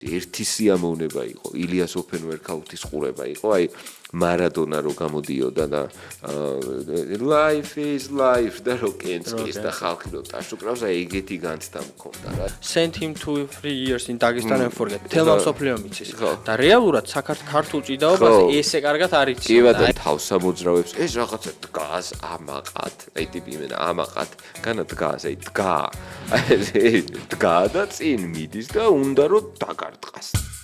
ერთი სიამოვნება იყო, ილიას ოფენვერქაუთის ყურება იყო, აი მარადონა რო გამოდიოდა და life is life და როკენსკის და ხალხი რო ტაშუკრავს, აი ეგეთი განცდა მქონდა რა. Sent him 2-3 years in Dagestan and forget. თელმა მსოფლიო მიცის. და რეალურად ქართულ ჭიდაობას ესე კარგად არ იცის. კი ბატონო, თავსამოძრავებს ეს რაღაცა დგას ამაყად. აი ტიპი იმენა ამაყად, განა დგას, აი დგა. აი დგა და წინ მიდის და უნდა რომ დაგარტყას.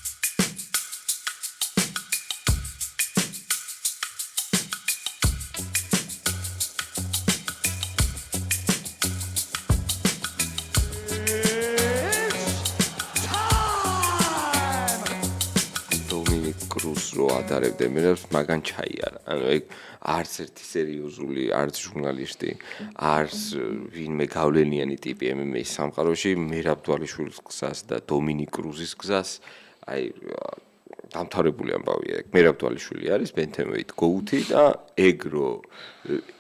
რო ატარებდნენ მე მაგან ჩაიარა. ანუ ეგ არც ერთი სერიოზული, არც ჟურნალისტი, არც ვინმე გავლენიანი ტიპი MMA-ის სამყაროში მერაბ დვალიშვილის გზას და დომინიკ კრუზის გზას აი დამთავრებული ამბავია. მერაბ დვალიშვილი არის ბენთემვეით გოუთი და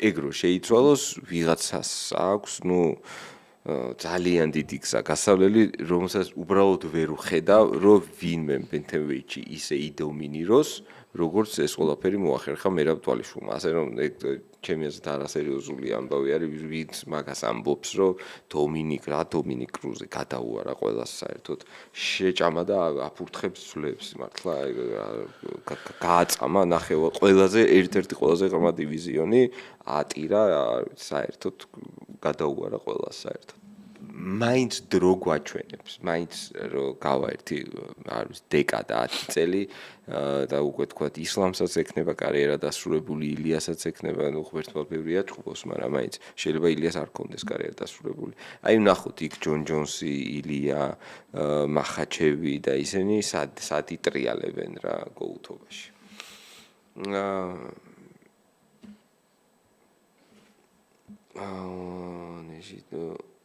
ეგრო შეიცვალოს ვიღაცას აქვს, ნუ ძალიან დიდი გზა გასავლელი, რომელსაც უბრალოდ ვერ ვხედავ, რომ ვინმე ბენთემვეიტში ისე იდომინიროს, როგორც ეს ყველაფერი მოახერხა მერაბ დვალიშვილმა. ასე რომ ეგ ჩემი აზრით არასერიოზული ამბავი არის, ვინც მაგას ამბობს, რომ დომინიკ კრუზი გადაუარა ყველას საერთოდ შეჭამა და აფურთხებს ძვლებს მართლა გააწამა ნახევა ყველაზე ერთ-ერთი ყველაზე ღრმა დივიზიონი ატირა საერთოდ გადაუარა ყველას საერთოდ. მაინც დრო გვაჩვენებს, მაინც რომ გავა ერთი არის დეკადა 10 წელი და უკვე თქვა ისლამსაც ექნება კარიერა დასრულებული, ილიასაც ექნება, ნუ ღმერთმა ბევრია ჭუბოს, მაგრამ მაინც შეიძლება ილიას არ კონდეს კარიერა დასრულებული. აი ვნახოთ იქ ჯონ ჯონსი, ილია, მახაჩევი და ისინი სად იტრიალებენ რა გოუთობაში.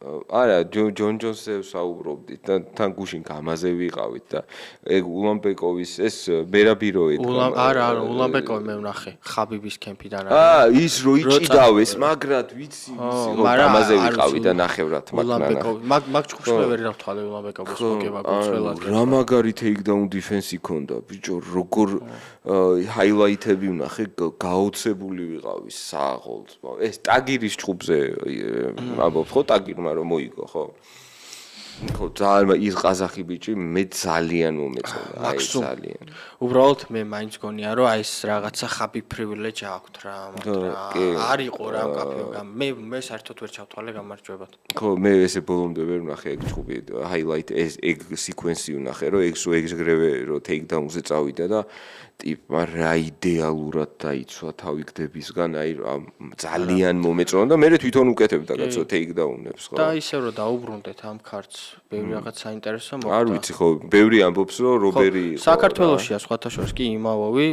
არა, ჯონ ჯონსებს საუბრობდით და თან გუშინ გამაზე ვიყავით და ეგ ულანბეკოვის ეს მერაბიროეთ. არა, ულანბეკოვი მე ვნახე, ხაბიბის კემპიდან. ის რო იჭიდავეს, მაგრად ვიცი, გამაზე ვიყავით და ნახევრად ულანბეკოვი. მაგ ჭუბს მე ვერ დავთვალე ულანბეკოვის მოგება გულწრფელად. რა მაგარი ტეიქდაუნ დიფენსი ქონდა, ბიჭო, როგორ ჰაილაითები ვნახე, გაოცებული ვიყავი სააღოლთ. ეს ტაგირის ჭუბზე ამბობ ხო ტაგირმა რომ მოიგო ხო? ხო ძალიან ის ყაზახი ბიჭი მე ძალიან მომეწონა, აი ძალიან. უბრალოდ მე მაინც გონია რომ აი ეს რაღაცა ხაბი პრივილეჯი აქვს რა, არ იყო რა კაფეო. მე საერთოდ ვერ ჩავთვალე გამარჯვებად. ხო, მე ესე ბოლომდე ვერ ვნახე ეგ ჭუბი, ჰაილაით ეგ სიკვენსი ვნახე რომ ეგრევე რომ ტეიქდაუნზე წავიდა და ტიპმა რა იდეალურად დაიცვა თავი გდებისგან, აი ძალიან მომეწონა და მე თვითონ უკეთებდა კაცო ტეიქდაუნებს ხო. და ისე რომ დაუბრუნდეთ ამ ქართს, ბევრი რაღაც საინტერესო მოხდა. არ ვიცი ხო, ბევრი ამბობს რომ რობერი საქართველოშია სხვათა შორის კი იმავოვი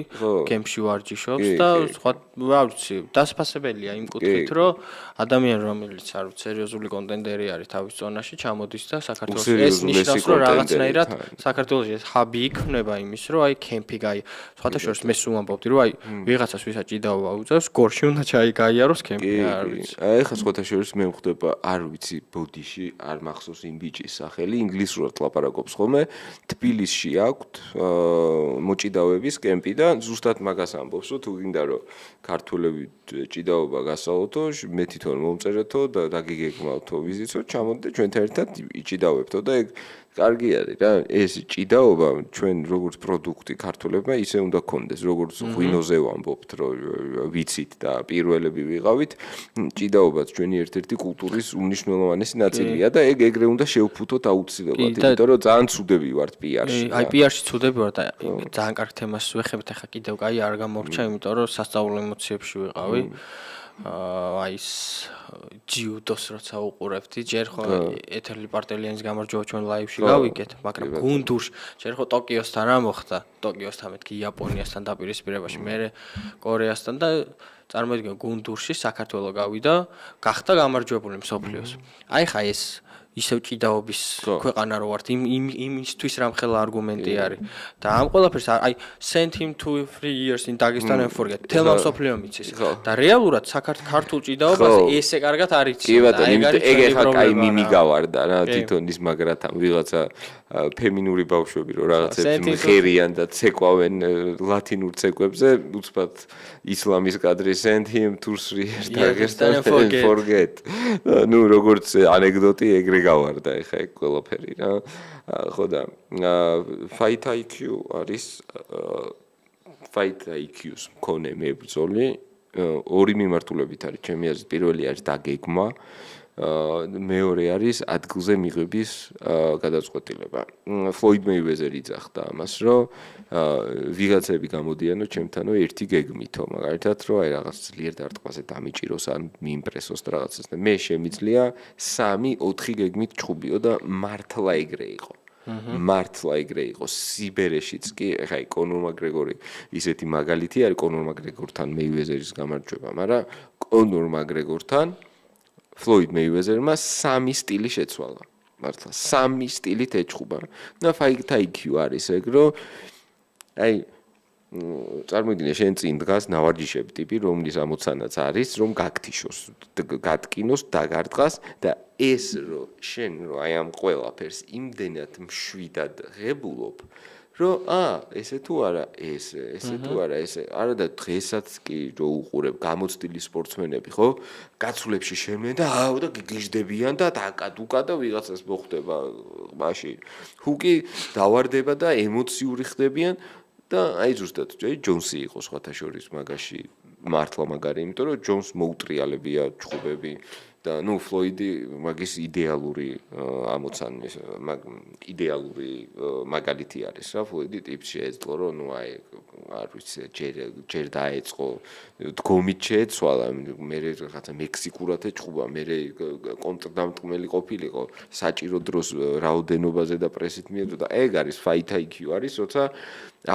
გემში ვარჯიშობს და სხვა რა ვიცი, დასაფასებელია იმ კუთხით რომ ადამიანი რომელიც არ ვიცი სერიოზული კონტენდერი არის თავის ზონაში ჩამოდის და საქართველოს ეს ნიშნავს რომ რაღაცნაირად საქართველოში ეს ჰაბი იქნება იმის რომ აი კემპი გაი სხვათა შორის მე სულ ამბობდი რომ აი ვიღაცას ვისაც ჭიდაობა უწევს გორში უნდა გაიაროს კემპი არ ვიცი. აი ხა სხვათა შორის მე მხვდება არ ვიცი ბოდიში არ მახსოვს იმ ბიჭის სახელი ინგლისურად ლაპარაკობს ხოლმე თბილისში აქვთ მოჭიდავების კემპი და ზუსტად მაგას ამბობს რომ თუ გინდა რომ ქართველები ჭიდაობა გასაოთო მე თვითონ მომწერეთო და დაგიგეგმავთო ვიზიტო ჩამოდით და ჩვენთან ერთად იჭიდავებთო და ეგ კარგი არის რა ეს ჭიდაობა ჩვენ როგორც პროდუქტი ქართველებმა ისე უნდა გქონდეს როგორც ღვინოზე ვამბობთ რომ ვიცით და პირველები ვიყავით ჭიდაობაც ჩვენი ერთ-ერთი კულტურის უმნიშვნელოვანესი ნაწილია და ეგ ეგრე უნდა შევფუთოთ აუცილებლად იმიტომ რომ ძალიან ცუდები ვართ პიარში. აი პიარში ცუდები ვართ და ძალიან კარგ თემას ვეხებთ ახლა კიდევ კაი არ გამორჩა იმიტომ რომ სასწავლო ემოციებში ვიყავი. აი ეს ჯიუდოს როცა უყურებდი, ჯერ ხო ეთერლი პარტელიანის გამარჯვება ჩვენ ლაივში გავიგეთ, მაგრამ გუნდურში, ჯერ ხო ტოკიოსთან რა მოხდა, ტოკიოსთან მეთქი იაპონიასთან დაპირისპირებაში, მე კორეასთან და წარმოიდგინე გუნდურში საქართველოს გავიდა, გახდა გამარჯვებული მსოფლიოს. აი ხა ეს ისევ ჭიდაობის ქვეყანა რო ვართ იმისთვის რამხელა არგუმენტი არის და ამ ყველაფერს აი send him 2-3 years in Dagestan and forget თელმა მსოფლიო მიცის და რეალურად ქართულ ჭიდაობას ესე კარგად არ იცი კი ბატონო ეგ ეხა კაი მიმიგავარდა რა თვითონ ის მაგრათან ვიღაცა ფემინური ბავშვები რო რაღაცებს მღერიან და ცეკვავენ ლათინურ ცეკვებზე უცბად ისლამის კადრი send him 2-3 years Dagestan and forget ნუ როგორც ანეკდოტი ეგრე გავარდა ეხა ეგ ყველაფერი რა ხო და fight IQ არის fight IQ-ს მქონე მებრძოლი ორი მიმართულებით არის ჩემი აზრით პირველი არის დაგეგმა მეორე არის ადგილზე მიღების გადაწყვეტილება ფლოიდ მეივეზერი ძახდა ამას რომ ვიღაცები გამოდიანო ჩემთანო ერთი გეგმითო მაგალითად რომ აი რაღაც ძლიერ დარტყმაზე დამიჭიროს ან მიიმპრესოს და რაღაცას და მე შემიძლია 3-4 გეგმით ჩხუბიო და მართლა ეგრე იყო მართლა ეგრე იყო სიბერეშიც კი ეხა კონორ მაგრეგორი ისეთი მაგალითი არის კონორ მაგრეგორთან მეივეზერის გამარჯვება მაგრამ კონორ მაგრეგორთან ფლოიდ მეივეზერმა 3 სტილი შეცვალა მართლა 3 სტილით ეჭხუბა და fight IQ არის ეგ რომ აი წარმოიდგინე შენ წინ დგას ნავარჯიშები ტიპი რომლის ამოცანაც არის რომ გაგთიშოს გატკინოს დაგარტყას და ეს რომ შენ რომ აი ამ ყველაფერს იმდენად მშვიდად ღებულობ რომ ესე თუ არა ესე თუ არა ესე არა და დღესაც კი რო უყურებ გამოცდილი სპორტსმენები ხო გაცვლებში შემენ და და გიგიჟდებიან და დაკადუკა და ვიღაცას მოხვდება მაშინ ჰუკი დავარდება და ემოციური ხდებიან და აი ზუსტად ჯონსი იყო სხვათა შორის მაგაში მართლა მაგარი იმიტომ რომ ჯონს მოუტრიალებია ჩხუბები და ნუ ფლოიდი მაგის იდეალური ამოცანის იდეალური მაგალითი არის რა ფლოიდი ტიპს შეეძლო რომ ნუ აი არ ვიცი ჯერ დაეწყო დგომით შეეცვალა მე რაღაცა მექსიკურად ეჭხუბა მე კონტრდამტყმელი ყოფილიყო საჭირო დროს რაოდენობაზე და პრესით მიეძო და ეგ არის fight IQ არის როცა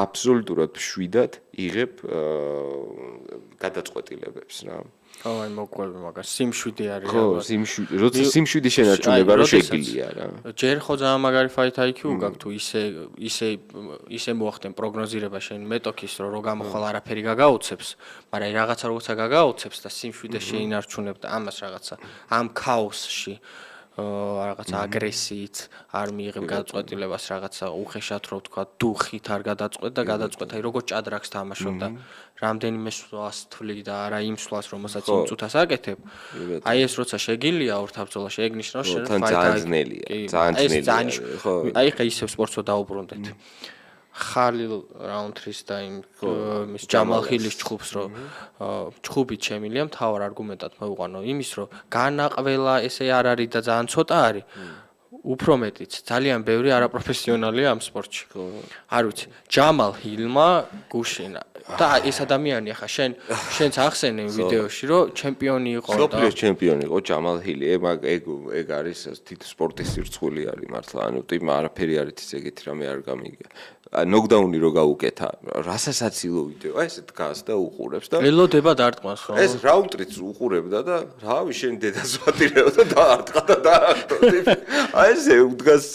აბსოლუტურად მშვიდად იღებ გადაწყვეტილებებს რა ხო აი მოყვები მაგას სიმშვიდე არის ხო სიმშვიდე როცა სიმშვიდე შენარჩუნება რა შეგვიძლია რა ჯერ ხო ძალიან მაგარი fight IQ გაქვს თუ ისე მოახდენ პროგნოზირება შენ მეტოქის რო გამოხვალ არაფერი გაგაუცებს მაგრამ აი რაღაცა როცა გაგაუცებს და სიმშვიდე შეინარჩუნებ და ამას რაღაცა ამ ქაოსში რაღაცა აგრესიით არ მიიღებ გადაწყვეტილებას რაღაცა უხეშად რო თქვა დუხით არ გადაწყვეტ და გადაწყვეტ აი როგორც ჭადრაკს თამაშობ და რამდენიმე სვლას თვლი და არა იმ სვლას რომელსაც იმ წუთას აკეთებ აი ეს როცა შეგილია ორთაბრძოლაში ეგ ნიშნავს შენ ძალიან ძნელია ძალიან ხო აი ხა ისევ სპორტსო დაუბრუნდეთ ხალილ რაუნდრის და იმ მის ჯამალ ხილის ჩხუბს რომ ჩხუბით შემილია მთავარ არგუმენტად მოვიყვანო იმის რომ განაყველა ესე არ არის და ძალიან ცოტა არის უფრო მეტიც ძალიან ბევრი არაპროფესიონალია ამ სპორტში არ ვიცი ჯამალ ჰილმა გუშინა და ეს ადამიანი ახლა შენც ახსენე ვიდეოში რომ ჩემპიონი იყო და სოფლის ჩემპიონი იყო ჯამალ ჰილი ეგ არის თვით სპორტის სირცხვილი არის მართლა ანუ ტიპმა არაფერი არ იცის ეგეთი რამე არ გამიგია ნოკდაუნი რო გაუკეთა რასასაცილო ვიდეო აი ესე დგას და უყურებს და ელოდება დარტყმას ხო ეს რაუნდრიც უყურებდა და რავი შენ დედას ვატირეო და დაარტყა და დაარტყა აი ესე უდგას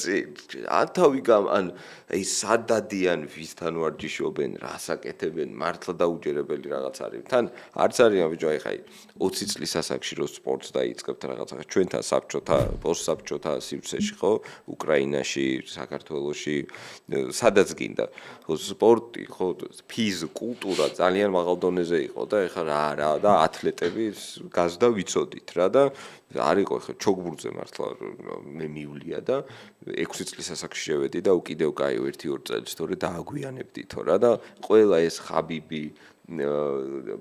ანთავი ან აი სადადიან ვისთან ვარჯიშობენ რასაკეთებენ მართლა დაუჯერებელი რაღაც არის თან არც არის ბიჭო აი ხაი 20 წლის ასაკში რო სპორტს დაიწყებთ რაღაცა ჩვენთან საბჭოთა პოსტსაბჭოთა სივრცეში ხო უკრაინაში საქართველოში სადაც გინდა ხო სპორტი ხო ფიზკულტურა ძალიან მაღალ დონეზე იყო და ეხლა რა და ათლეტები გაზდა ვიცოდით რა და არ იყო ხა ჩოგბურთზე მართლა მე მივლია და 6 წლის ასაკში შევედი და უკიდევ კაი 1-2 წელს თორე დააგვიანებდითო რა და ყველა ეს ხაბიბი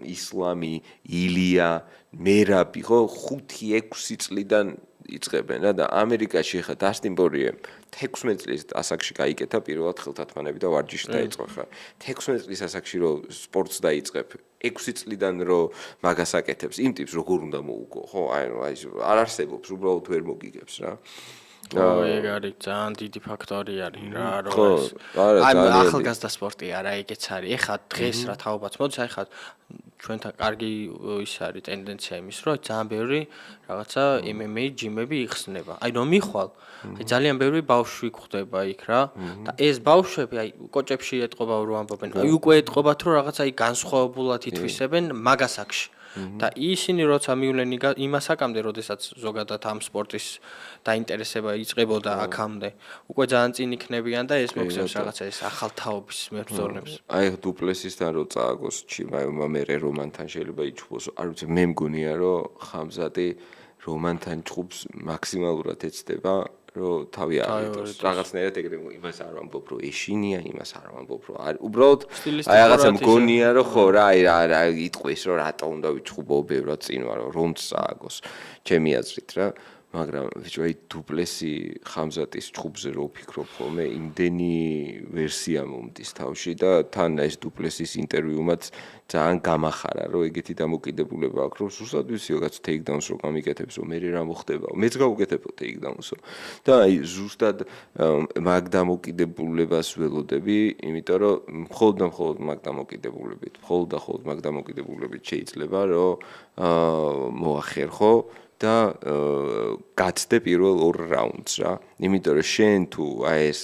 ისლამი ილია მერაბი ხო 5-6 წლიდან იწყებენ რა და ამერიკაში ხა დასტინ პორიე 16 წლის ასაკში გაიკეთა პირველად ხელთათმანები და ვარჯიში დაიწყო ხა 16 წლის ასაკში რო სპორტს დაიწყებ 6 წლიდან რო მაგას აკეთებს იმ ტიპს როგორ უნდა მოუგო ხო აი არ არსებობს უბრალოდ ვერ მოგიგებს რა ეგ არის ძალიან დიდი ფაქტორი არის რა რომ ეს არა, ძალიან ახალგაზრდა სპორტი არა ეგეც არის ეხლა დღეს რა თაობაც მოდის აი ხა ჩვენთან კარგი ის არის ტენდენცია იმის რომ ძალიან ბევრი რაღაცა MMA ჯიმები იხსნება აი რომ მიხვალ აი ძალიან ბევრი ბავშვი გვხდება იქ რა და ეს ბავშვები აი კოჭებში ეტყობა რო ამბობენ აი უკვე ეტყობათ რომ რაღაცა აი განსხვავებულად ითვისებენ მაგას აქში და ისინი როცა მივლენ იმასაკამდე, როდესაც ზოგადად ამ სპორტის დაინტერესება იწყებოდა აქამდე, უკვე ძალიან წინ იქნებიან და ეს მოგვცემს რაღაცა ეს ახალ თაობის მებრძოლებს. აი დუპლესისთან რო წააგოს მე რომანთან შეიძლება იჩხუბოს, არ ვიცი, მე მგონია რომ ხამზატი რომანთან ჭუბს მაქსიმალურად ეცდება რომ თავი აიღოს რაღაცნაირად ეგრე იმას არ ვამბობ რომ ეშინია იმას არ ვამბობ რომ არ უბრალოდ აი რაღაცა მგონია რომ ხო რა რა იტყვის რომ რატო უნდა ვიჭუბო ბევრად წინ ვარო რომც წააგოს ჩემი აზრით რა მაგრამ ბიჭო აი დუპლესი ხამზატის ჭუბზე რო ვფიქრობ ხოლმე იმდენი ვერსია მომდის თავში და თან ეს დუპლესის ინტერვიუმაც ძალიან გამახარა რომ ეგეთი დამოკიდებულება აქვს რომ ზუსტად ვიცი რაღაც ტეიქდაუნს რო გამიკეთებს რომ მე რა მოხდება მეც გავუკეთებო ტეიქდაუნსო და აი ზუსტად მაგ დამოკიდებულებას ველოდები იმიტომ რომ მხოლოდ მაგ დამოკიდებულებით მხოლოდ მაგ დამოკიდებულებით შეიძლება რომ მოახერხო და გაცდე პირველ 2 რაუნდს რა. იმიტომ რომ შენ თუ აი ეს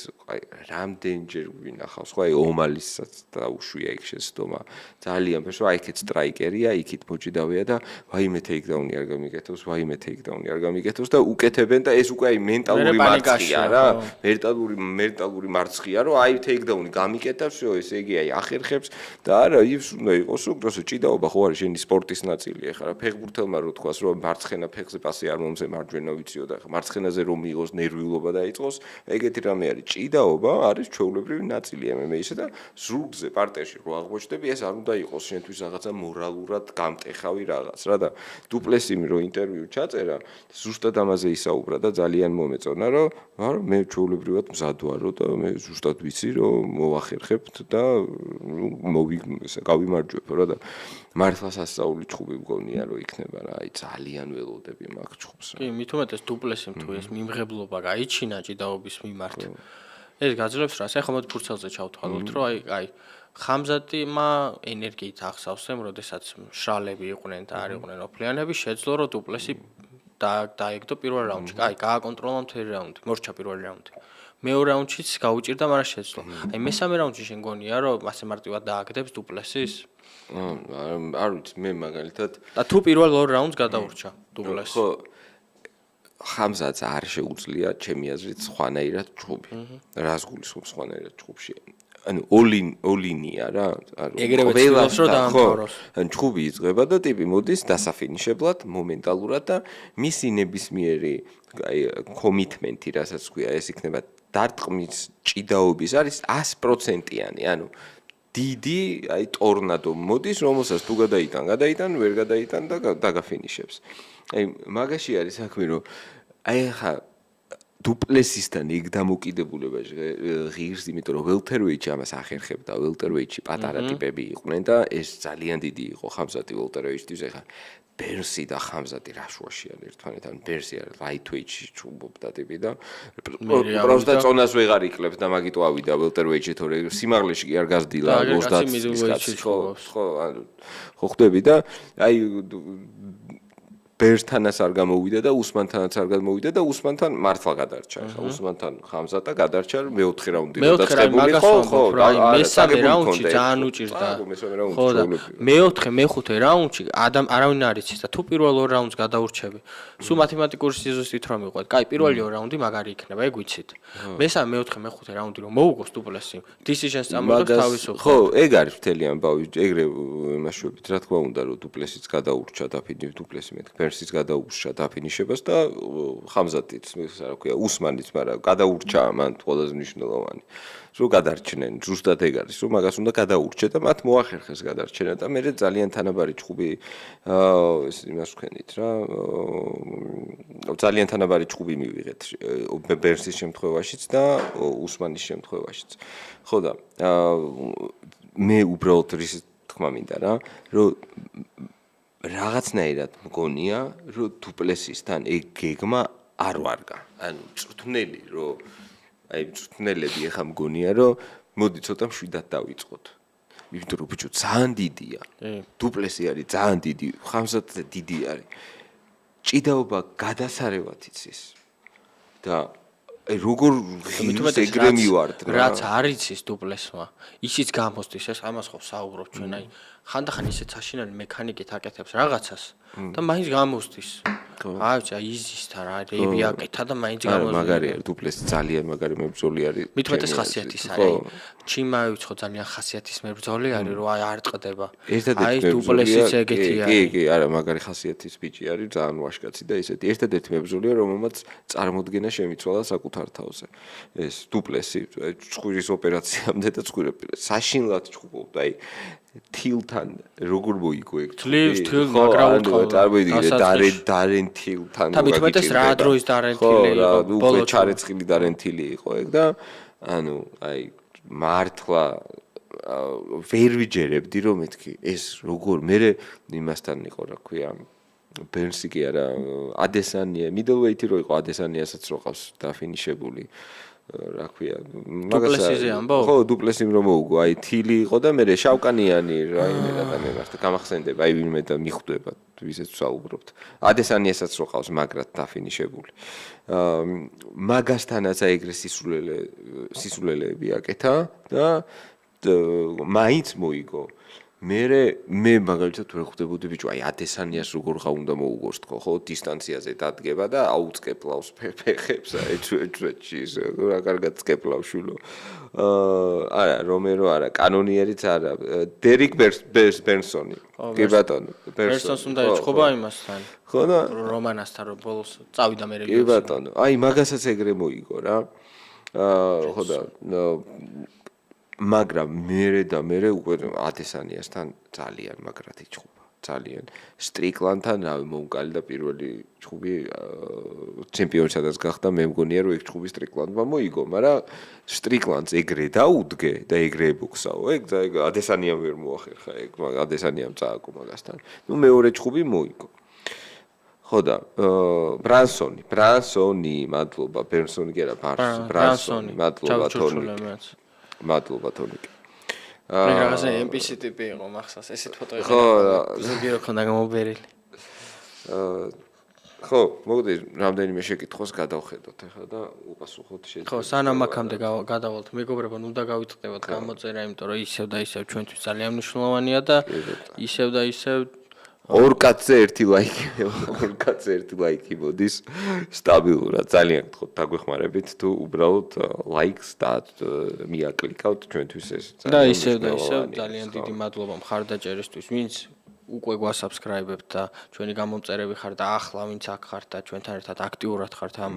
რამდენჯერ ვინახავს ხო აი ომალისაც დაუშვია იქ შეცდომა. ძალიან ფერს აი იქეთ სტრაიკერია, იქით მოჭიდავია და ვაიმე ტეიქდაუნი არ გამიკეთოს, ვაიმე ტეიქდაუნი არ გამიკეთოს და უკეთებენ და ეს უკვე აი მენტალური მარცხია რა. მენტალური მარცხია რომ აი ტეიქდაუნი გამიკეთავს, ესე იგი აი ახერხებს და არა ის უნდა იყოს რომ გასო ჭიდაობა ხო არის შენი სპორტის ნაწილი ახლა რა ფეხბურთელმა რო თქვას რომ მარცხენა ფეხზე პასი არ მომზე მარჯვენა ვიციო და მარცხენაზე რომ მიიღოს ნერვიულობა დაიწყოს ეგეთი რამე არის ჭიდაობა არის ჩვეულებრივი ნაწილი MMA-ისა და ზურგზე პარტერში რო აღმოჩნდები ეს არ უნდა იყოს შენთვის რაღაცა მორალურად გამტეხავი რაღაც რა და დუპლესიმი რო ინტერვიუ ჩაწერა ზუსტად ამაზე ისაუბრა და ძალიან მომეწონა რომ მე ჩვეულებრივად მზად ვარო და მე ზუსტად ვიცი რომ მოვახერხებთ და გავიმარჯვებ რა და მართლა სასწაული ჭუბი მგონია რომ იქნება რა აი ძალიან ველოდები მაგ ჭუბს კი მით უმეტეს დუპლესიმ თუ ეს მიმღებლობა გაიჩინა ჭიდაობის მიმართ ეს გაძლევს რას ახლა მოდი ფურცელზე ჩავთვალოთ რომ აი ხამზატიმა ენერგიით ახსავს ემ როდესაც შრალები იყვნენ და არ იყვნენ ოფლიანები შეძლო რომ დუპლესი დაეგდო პირველ რაუნდში აი გააკონტროლა მთელი რაუნდი მორჩა პირველ რაუნდი მეორე რაუნდშიც გაუჭირდა მაგრამ შეძლო აი მესამე რაუნდში შენ გონია რომ ასე მარტივად დააგდებს დუპლესის არ ვიცი მე მაგალითად და თუ პირველ 2 რაუნდს გადაურჩა დუპლესი ხო ხამზატს არ შეუძლია ჩემი აზრით სხვანაირად ჭუბი რას გულისხმობს სხვანაირად ჭუბში ანუ ოლინია რა ეგრევე ცდილობს რომ დაამთავროს ან ჭუბი იწყება და ტიპი მოდის დასაფინიშებლად მომენტალურად და მისი ნებისმიერი აი კომიტმენტი რასაც ქვია ეს იქნება დარტყმის ჭიდაობის არის 100%-იანი ანუ დიდი აი ტორნადო მოდის რომელსაც თუ გადაიტან ვერ გადაიტან და დაგაფინიშებს აი მაგაში არის საქმე რომ აი ხა დუპლესისთან იქ დამოკიდებულება ღირს იმიტომ რომ ველთერვეიჩი ამას ახერხებდა ველთერვეიჩი პატარა ტიპები იყვნენ და ეს ძალიან დიდი იყო ხამზატი ველთერვეიჩთვის ახლა ბერსი და ხამზატი რა შუაში არის ერთმანეთთან ბერსი არის ლაითვეიჩი ჭუბობდა ტიპი და პროსტა წონას ვეღარ იკლებს და მაგიტო ავიდა ველთერვეიჩი თორე სიმაღლეში კი არ გაზრდილა 30 კაცი ხო ხო ხვდები და აი ბერსთანაც არ გამოვიდა და უსმანთანაც არ გამოვიდა და უსმანთან მართლა გადარჩა. ახლა უსმანთან ხამზატა გადარჩა მეოთხე რაუნდი რო დაწყებული ხო და მესამე რაუნდში ძალიან უჭირდა. ხო და მეოთხე მეხუთე რაუნდში არავინ არ იცის და თუ პირველ 2 რაუნდს გადაურჩები. სულ მათემატიკური სიზუსტით რომ მიყვეთ. კაი, პირველი 2 რაუნდი მაგარი იქნება, ეგ ვიცით. მესამე, მეოთხე, მეხუთე რაუნდი რომ მოუგოს დუპლესი. decision-ს წამოიღებს თავისუფლად. ხო, ეგ არის მთელი ამბავი. ეგრე იმაშუებით, რა თქმა უნდა, რომ დუპლესიც გადაურჩა და დუპლესი მეთქ ფერსიც გადაურჩა დაფინიშებას და ხამზატიც, რა ქვია, უსმანიც, მაგრამ გადაურჩა მან ყველაზე მნიშვნელოვანი. რომ გადარჩნენ, ზუსტად ეგ არის, რომ მაგას უნდა გადაურჩე და მათ მოახერხეს გადარჩენა და მე ძალიან თანაბარი ჭუბი ეს იმას ვქენით რა ძალიან თანაბარი ჭუბი მივიღეთ ბერსის შემთხვევაშიც და უსმანის შემთხვევაშიც. ხო და მე უბრალოდ რის თქმა მინდა რა რომ რაღაცნაირად მგონია რომ დუპლესისთან ეგ გეგმა არ ვარგა. ანუ წვრთნელი რომ აი წვრთნელები ეხა მგონია რომ მოდი ცოტა მშვიდად დავიწყოთ. იმიტომ რომ ბიჭო ძალიან დიდია. დუპლესი არის ძალიან დიდი, ხამსათზე დიდი არის. ჭიდაობა გადასარევად იცის. და აი როგორ ეგრე მივარდ რა. რაც არ იცის დუპლესმა, ისიც გამოსდის ეს ამას ხო საუბრობ ჩვენ აი ხანდახან ისეთ საშინელი მექანიკით აკეთებს რაღაცას და მაინც გამოსდის. აი ვიცი იზისთან რა რები აკეთა და მაინც გამოსდის. მაგარი არის დუპლესი ძალიან მაგარი მებრძოლი არის. მით უმეტეს ხასიათის არის. ჩიმაევიც ხო ძალიან ხასიათის მებრძოლი არის რომ აი არ ტყდება. აი დუპლესიც ეგეთი არის. კი, არა მაგარი ხასიათის ბიჭი არის, ძალიან ვაშკაცი და ისეთი. ერთადერთი მებრძოლია რომელმაც წარმოდგენა შემიცვალა საკუთარ თავზე. ეს დუპლესი ჭყვირის ოპერაციამდე და საშინლად ჭყვობდა, აი თილთან როგორ მოიგო ეგ თლივს მაგრა უთხოვდა წარმოიდგინე დარენ თილთან და მით უმეტეს რა დროის დარენ თილი იყო ბოლო ჩარეცხილი დარენ თილი იყო ეგ და ანუ აი მართლა ვერ ვიჯერებდი რომ მეთქი ეს როგორ მე იმასთან იყო რა ქვია ბერნსი კი არა ადესანია middleweight-ი რო იყო ადესანიასაც რო ყავს დაფინიშებული რა ქვია დუპლესიზე ამბობ? ხო დუპლესიმ რომ მოუგო აი თილი იყო და მე შავკანიანი რაიმე და მე მართლა გამახსენდება აი ვინმე და მიხვდება ვისაც ვსაუბრობთ ადესანიასაც რო ყავს მაგრად დაფინიშებული მაგასთანაც აი ეგრე სისულელეები აკეთა და მაინც მოიგო მე მაგალითად ვერ ხვდებოდი ბიჭო აი ადესანიას როგორ ხა უნდა მოუგოს თქო ხო დისტანციაზე დადგება და აუწყებლავს ფეხებს აი ჩვენში რა კარგად წკეპლავს შულო არა რომერო არა კანონიერიც არა დერიკ ბერნსონი კი ბატონო ბერნსონს უნდა ეწყობა იმასთან ხო და რომანასთან რომ ბოლოს წავიდა მე კი ბატონო აი მაგასაც ეგრე მოიგო რა ხო და მაგრამ მე უკვე ადესანიასთან ძალიან მაგრად იჭხობა ძალიან სტრიკლანთან რავი მომკალი და პირველი ჭხუბი ჩემპიონშადაც გახდა მე მგონია რომ ეგ ჭხუბი სტრიკლანდმა მოიგო მაგრამ სტრიკლანდს ეგრე დაუდგე და ეგრე ებოქსაო ეგ ადესანიამ ვერ მოახერხა ეგ ადესანიამ წააკო მაგასთან ნუ მეორე ჭხუბი მოიგო ხო და ბრანსონი მადლობა ბერნსონი კი არა ბრანსონი მადლობა თონი მადლობა თონიკი. რაღაცა NPC ტიპი იყო მახსოვს, ესეთ ფოტო იყო. ზოგიერთ ხონდა გამობერილი. ხო, მოგდი რამდენიმე შეკითხვას გადავხედოთ ახლა და უპასუხოთ შეიძლება. ხო, სანამ აქამდე გადავალთ, მეგობრებო, ნუ და გავიტყდებით გამოწერა, იმიტომ რომ ისევ და ისევ ჩვენთვის ძალიან მნიშვნელოვანია და ისევ და ისევ ორ კაცზე ერთი ლაიკი მოდის სტაბილურად ძალიან გთხოვთ დაგვეხმარებით თუ უბრალოდ ლაიქს და მიაკლიკავთ ჩვენთვის ეს და ისევ ძალიან დიდი მადლობა მხარდაჭერისთვის ვინც უკვე გვასაბსკრაიბებთ და ჩვენი გამომწერები ხართ და ახლა ვინც აქ ხართ და ჩვენთან ერთად აქტიურად ხართ ამ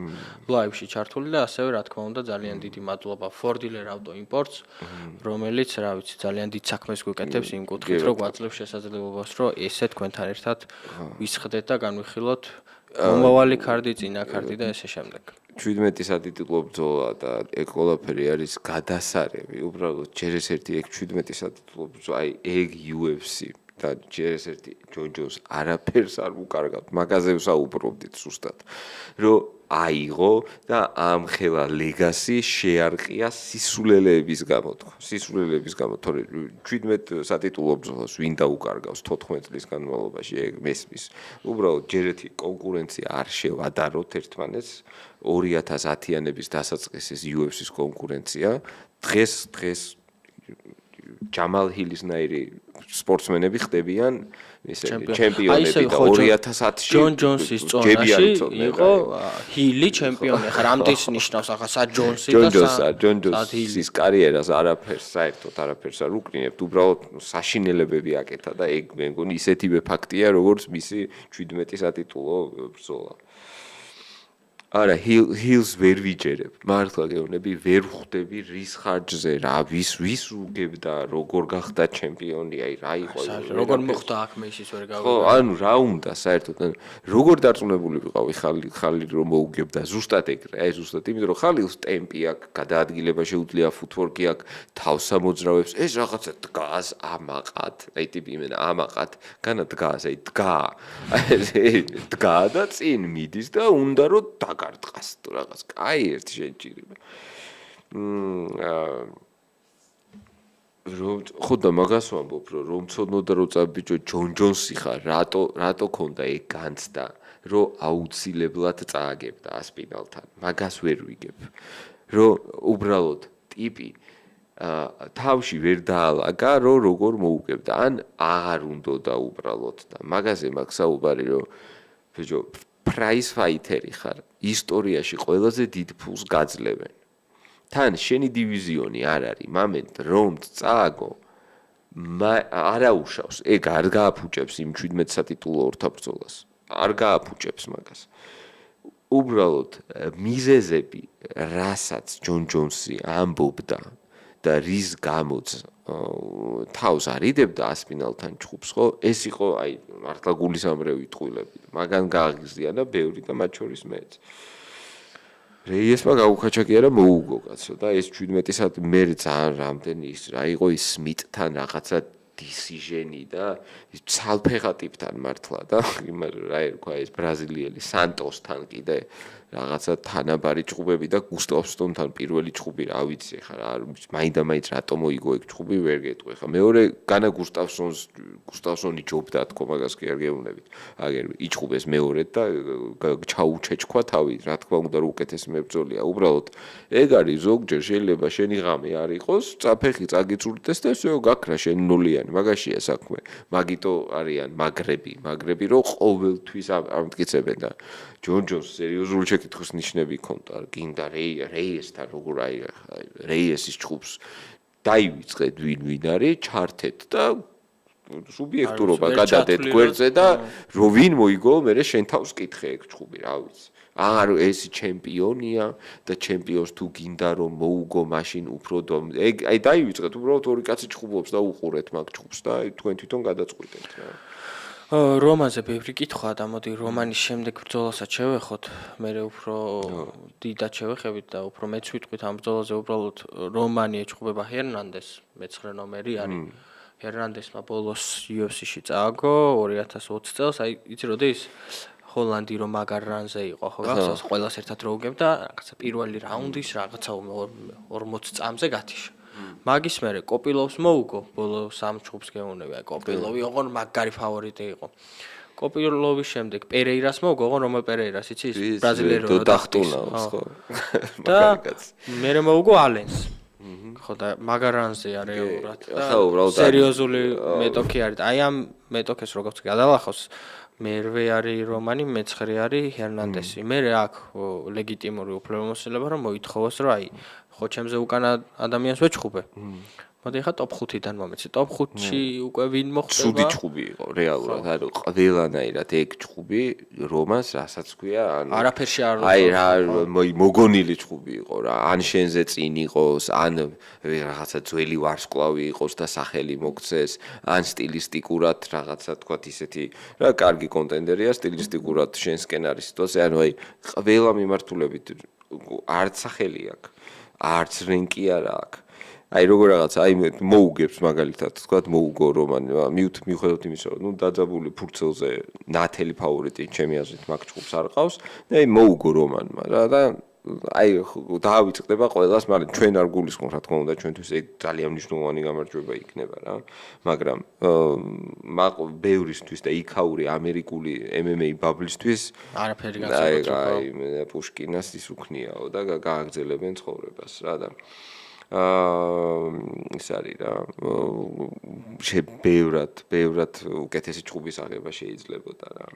ლაივში ჩართული და ასევე რა თქმა უნდა ძალიან დიდი მადლობა Ford-Dealer Auto Imports რომელიც რა ვიცი ძალიან დიდ საქმეს გვეკეთებს იმ კუთხით რომ გვაძლევს შესაძლებლობას რომ ესე თქვენთან ერთად ვისხდეთ და განვიხილოთ მომავალი ქარდი წინა ქარდი და ესე შემდეგ 17 სატიტულო ბრძოლა და ეგ ყველაფერი არის გადასარევი უბრალოდ ჯერ ეს ერთი ეგ 17 სატიტულო ბრძოლა აი ეგ UFC და ჯერ ეს ერთი ჯონ ჯონს არაფერს არ უკარგავთ მაგაზე ვსაუბრობდით ზუსტად რომ აიღო და ამ ხელა ლეგასი შეარყია სისულელეების გამო თორე 17 სატიტულო ბრძოლას ვინ დაუკარგავს 14 წლის განმავლობაში ეგ მესმის უბრალოდ ჯერ ერთი კონკურენცია არ შევადაროთ ერთმანეთს 2010-იანების დასაწყისის UFC-ის კონკურენცია დღეს ჯამალ ჰილისნაირი სპორტსმენები ხდებიან ისე ჩემპიონები და 2010-ში ჯონ ჯონსის წონაში იყო ჰილი ჩემპიონი ხარ ამდენს ნიშნავს ახლა სა ჯონსი და ჯონ ჯონსის კარიერას საერთოდ არაფერს არ უკრინებთ უბრალოდ საშინელებები აკეთა და ეგ მე მგონი ისეთივე ფაქტია როგორც მისი 17 სატიტულო ბრძოლა არა ჰილს ვერ ვიჯერებ მართლა გეუბნები ვერ ხვდები რის ხარჯზე რა ვის უგებდა როგორ გახდა ჩემპიონი აი რა იყო როგორ მოხდა აქ მე ისიც ვერ გავიგე ხო ანუ რა უნდა საერთოდ როგორ დარწმუნებული ვიყავი ხალი რომ მოუგებდა ზუსტად ეგრე აი ზუსტად იმიტომ რომ ხალილს ტემპი აქვს გადაადგილება შეუძლია ფუტვორკი აქვს თავს ამოძრავებს ეს რაღაცა დგას ამაყად აი ტიპი იმენა ამაყად განა დგას აი დგა და წინ მიდის და უნდა რომ მაგარ დღას თუ რაღაც კაი ერთი შეჭირება ხოდა მაგას ვამბობ რომ ცოდნოდა რომ წაბიჭო ჯონ ჯონსი ხარ რატო ქონდა ეგ განცდა რომ აუცილებლად წააგებდა ასპინალთან მაგას ვერ ვიგებ რომ უბრალოდ ტიპი თავში ვერ დაალაგა რომ როგორ მოუგებდა ან აღარ უნდოდა უბრალოდ და მაგაზე მაქვს საუბარი რომ ბიჭო prize fighter-ი ხარ ისტორიაში ყველაზე დიდ ფულს გაძლევენ თან შენი დივიზიონი არ არის მამენტ რომ წააგო არ აუშავს ეგ არ გააფუჭებს იმ 17 სატიტულო ორთაბრძოლას არ გააფუჭებს მაგას უბრალოდ მიზეზები რასაც ჯონ ჯონსი ამბობდა და რის გამოც თავს არიდებდა ასპინალთან ჩხუბს ხო ეს იყო აი მართლა გულისამრევი ტყუილები მაგან გააღიზიანა ბევრი და მათ შორის მეც რეიესმა გაუხაჩა კი არა მოუგო კაცო და ეს 17 საათი მე ძალიან რამდენი ის რა იყო ის სმიტთან რაღაცა decision-ი და ის ცალფეხა ტიპთან მართლა და რა ერქვა ეს ბრაზილიელი სანტოსთან კიდე რაღაცა თანაბარი ჭუბები და გუსტავსონთან პირველი ჭუბი რა ვიცი ხა მაინდა-მაინც რატო მოიგო ეგ ჭუბი ვერ გეტყვი ხა მეორე განა გუსტავსონი ჯობდა თქო მაგას კი არ გეუბნებით აგერ იჭუბეს მეორედ და ჩაუჩეჩქვა თავი რა თქმა უნდა უკეთესი მებრძოლია უბრალოდ ეგ არის ზოგჯერ შეიძლება შენი ღამე არ იყოს წაფეხი წაგიწურდეს და ესეო გაქრა შენ ნულიანი მაგაშია საქმე მაგიტო არიან მაგრები რომ ყოველთვის ამტკიცებენ და ჯონ ჯონს სერიოზული შეკითხვის ნიშნები ქონდა გინდა რეიესთან როგორ აი რეიესის ჭუბს დაივიწყეთ ვინ არის ჩართეთ და სუბიექტურობა გადადეთ გვერდზე და რო ვინ მოიგო მე შენ თავს კითხე ეგ ჭუბი რა ვიცი აღარ ეს ჩემპიონია და ჩემპიონს თუ გინდა რომ მოუგო მაშინ უფრო ეგ აი დაივიწყეთ უბრალოდ ორი კაცი ჭუბობს და უყურეთ მაგ ჭუბს და თქვენ თვითონ გადაწყვიტეთ რა რომანზე ბევრი კითხვა და მოდი რომანის შემდეგ ბრძოლასაც შევეხოთ მე უფრო დიდად შევეხებით და უფრო მეც ვიტყვით ამ ბრძოლაზე უბრალოდ რომანი ეჭუბება ჰერნანდეს მე-9 ნომერი არის ჰერნანდესმა ბოლოს UFC-ში წააგო 2020 წელს აი იცი როდის ჰოლანდი რომ მაგარ რანზე იყო ხო გახსოვს ყველას ერთად რო უგებდა რაღაცა პირველი რაუნდის რაღაცა 40 წამზე გათიშა მაგის მერე კოპილოვს მოუგო ბოლო 3 ჭუბს გეუნები აი კოპილოვი ოღონ მაგარი ფავორიტი იყო კოპილოვის შემდეგ პერეირას მოუგო ოღონ რომელ პერეირას იცი ის ბრაზილიელი რო დახტუნავს ხო და მერე მოუგო ალენს ხო და მაგარანზე არის რეალურად და სერიოზული მეტოქი არის აი ამ მეტოქეს როგორც გადალახავს მერვე არის რომანი მე-9 არის ჰერნანდესი მე აქ ლეგიტიმური უფლებამოსილება რომ მოითხოვოს რომ აი ხო ჩემზე უკანა ადამიანს ვეჭხუბე მოდი ხა ტოპ 5-დან მომეცი ტოპ 5-ში უკვე ვინ მოხდება სუდი ჭუბი იყო რეალურად ანუ ყველანაირად ეგ ჭუბი რომანს რასაც ქვია ანუ არაფერში არ აი რა მოგონილი ჭუბი იყო რა ან შენზე წინ იყოს ან რაღაცა ძველი ვარსკვლავი იყოს და სახელი მოგცეს ან სტილისტიკურად რაღაცა თქვა ისეთი რა კარგი კონტენდერია სტილისტიკურად შენსკენ არის სიტუაცია ანუ აი ყველა მიმართულებით არც სახელი აქვს არც რენკი არა აქვს აი როგორ რაღაცა აი მოუგებს მაგალითად თქვა მოუგო რომანი მიუხედავად იმისა რომ ნუ დაძაბული ფურცელზე ნათელი ფავორიტი ჩემი აზრით მაგ ჭუბს არ ყავს და აი მოუგო რომანმა რა და აი დაავიწყდება ყველას მაგრამ ჩვენ არ გულისხმობთ რა თქმა უნდა ჩვენთვის ეგ ძალიან მნიშვნელოვანი გამარჯვება იქნება რა მაგრამ ბევრისთვის და იქაური ამერიკული MMA ბაბლისთვის არაფერი განსაკუთრება აი პუშკინას ის უქნიაო და გააგრძელებენ ცხოვრებას რა და ის არის რა ბევრად უკეთესი ჭუბის აღება შეიძლებოდა რა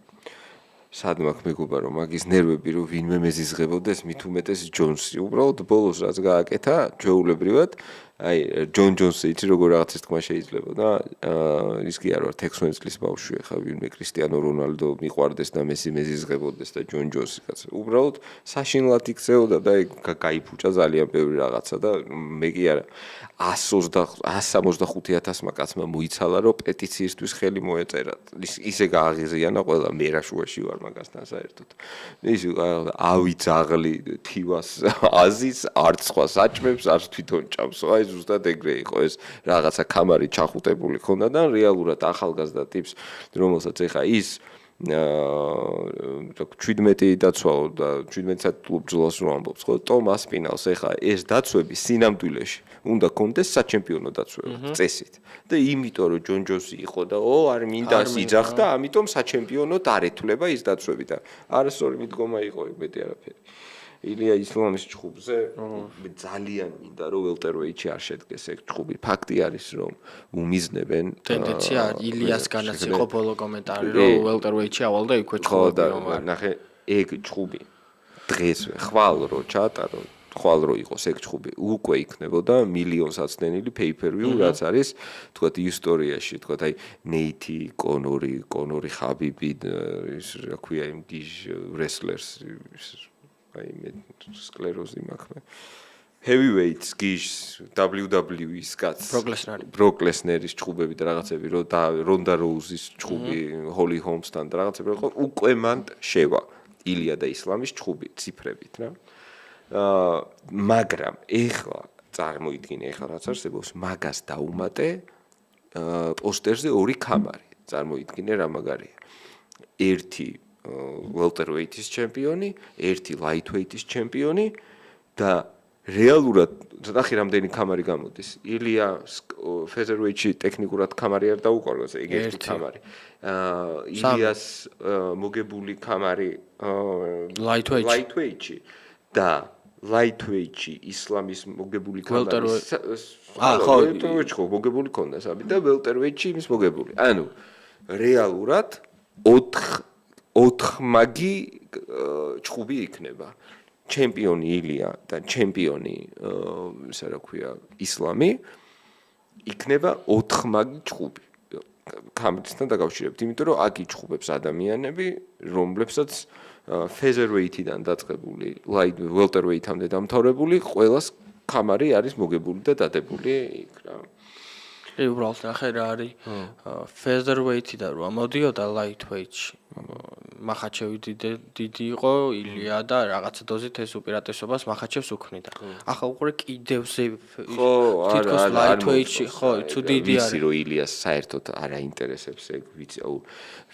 სად მაქვს მეგობა რომ მაგის ნერვები რომ ვინმე მეზიზღებოდეს მით უმეტეს ჯონსი უბრალოდ ბოლოს რაც გააკეთა ჩვეულებრივად აი ჯონ ჯონსი იცი როგორ რაღაცის თქმა შეიძლება და ის კი არ ვარ 16 წლის ბავშვი ხა ვინმე კრისტიანო რონალდო მიყვარდეს და მესი მეზიზღებოდეს და ჯონ ჯონსი კაცი უბრალოდ საშინლად იქცეოდა და გაიფუჭა ძალიან ბევრი რაღაცა და მე კი არა 165,000 კაცმა მოიცალა რომ პეტიციისთვის ხელი მოეწერათ ისე გააღიზიანა ყველა მე რა შუაში ვარ მაგასთან საერთოდ ის ავი ძაღლი თივას აზის არც სხვა საჭმებს არც თვითონ ჭამს აი ზუსტად ეგრე იყო ეს რაღაცა კამარი ჩახუტებული ხონდა და რეალურად ახალგაზრდა ტიპს რომელსაც ეხა ის 17 დაცვალო და 17 საათლუბ ბრძოლას რო ამბობს, ხო? ტომას პინალს ეხა ეს დაცვები სინამდვილეში უნდა კონდეს საჩემპიონო დაცვები წესით. და იმიტომ რომ ჯონ ჯონსი იყო და არ მინდა სიძახდა, ამიტომ საჩემპიონოდ არ ეთვლება ის დაცვები და არასწორი მიდგომა იყო მეტი არაფერი. ილია ისლამის ჭხუბზე ძალიან მინდა რომ ველტერვეიტში არ შედგეს ეგ ჭხუბი. ფაქტი არის რომ უმიზნებენ ტენდენცია ილიასგანაც იყო ბოლო კომენტარი რომ ველტერვეიტში ავალდა იქვე ჭხუბი. ნახე ეგ ჭხუბი დღესვე ხვალ რო ჩაატარო ხვალ რო იყოს ეგ ჭხუბი უკვე იქნებოდა მილიონს აცდენილი pay-per-view რაც არის თქვათ ისტორიაში თქვათ აი ნეითი კონორი ხაბიბი ის რა ქვია იმ გიჟ wrestlers აი მე სკლეროზი მაქვს heavyweights გიჟ WWE-ს კაც Brock Lesnar-ის ჭხუბები და რაღაცები რო და Ronda Rousey-ის ჭხუბი Holly Holmes-თან და რაღაცები ხო უკვე მან შევა ილია და ისლამის ჭხუბი ციფრებით რა მაგრამ ეხლა წარმოიდგინე ეხლა რაც არსებობს მაგას დაუმატე პოსტერზე ორი კამარი წარმოიდგინე რა მაგარია ერთი welterweight-ის ჩემპიონი ერთი lightweight-ის ჩემპიონი და რეალურად ნახე რამდენი კამარი გამოდის ილია featherweight-ში ტექნიკურად კამარი არ დაუყაროს ეგ ერთი კამარი ილიას მოგებული კამარი lightweight-ში და lightweight-ში ისლამის მოგებული კამარი ხო welterweight-ში მოგებული ქონდა საბი და welterweight-ში იმის მოგებული ანუ რეალურად 4 მაგი ჭხუბი იქნება ჩემპიონი ილია და ჩემპიონი ისა რა ქვია ისლამი იქნება 4 მაგი ჭხუბი კამერისთან დაკავშირებით იმიტომ რომ აქ იჭხუბებს ადამიანები რომლებსაც featherweight-იდან დაწყებული welterweight-ამდე დამთავრებული ყველას კამარი არის მოგებული და დადებული იქ რა უბრალოდ ნახე რა არის featherweight-დან რო ამოდიოდა lightweight-ში მახაჩევი დიდი იყო ილია და რაღაცა დოზით ეს უპირატესობას მახაჩევს უქმნიდა. ახლა უყურე კიდევზე თითქოს lightweight-ში ხო თუ დიდი არის. ვიცი რომ ილიას საერთოდ არ აინტერესებს ეგ ვიცი აუ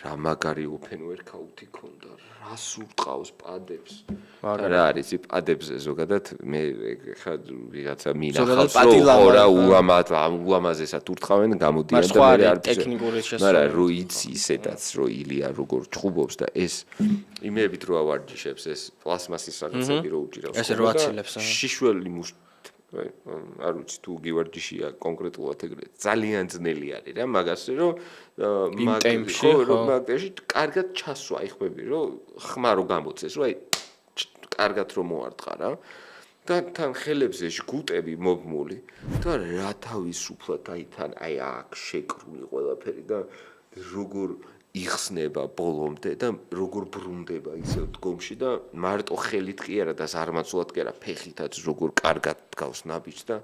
რა მაგარი open workout-ი ქონდა რა სურტყავს პადებს. რა არის ის პადებზე ზოგადად მე ხა ვიღაცა მინახავს რომ რა ულამაზესად ურტყავენ გამოდიან და მე არ ტექნიკური შესაძლებლობა. მაგრამ რო იცი ისედაც რომ ილია როგორ ჭხუბობს და ეს იმეებით რო ავარჯიშებს ეს პლასმასის რაღაცები რო უჭირავს ეს რო აცილებს შიშველი არ ვიცი თუ გივარჯიშია კონკრეტულად ეგრე ძალიან ძნელი არის რა მაგასე რომ მაგაში კარგად ჩასვა იხმები რომ ხმა რო გამოწეს რომ აი კარგად რომ მოარტყა რა და თან ხელებზე შგუტები მობმული და რა თავისუფლად აი თან აი აქ შეკრული ყველაფერი და როგორ იხსნება ბოლომდე და როგორ ბრუნდება ისე დგომში და მარტო ხელით კი არა და ზარმაცულად კი არა ფეხითაც როგორ კარგად დგავს ნაბიჯს და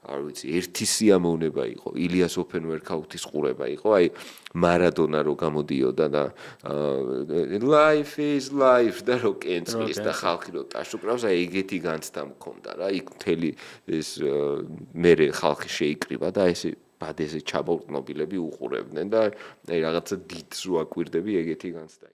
არ ვიცი ერთი სიამოვნება იყო ილიას open workout-ის ყურება იყო აი მარადონა რო გამოდიოდა და life is life და რო კენწის და ხალხი რო ტაშუკრავს აი ეგეთი განცდა მქონდა რა იქ მთელი ეს მე ხალხი შეიკრიბა და ესე ბადეზე ჩაბოლტნობილები უყურებდნენ და აი რაღაცა დიდს რო აკვირდები ეგეთი განცდა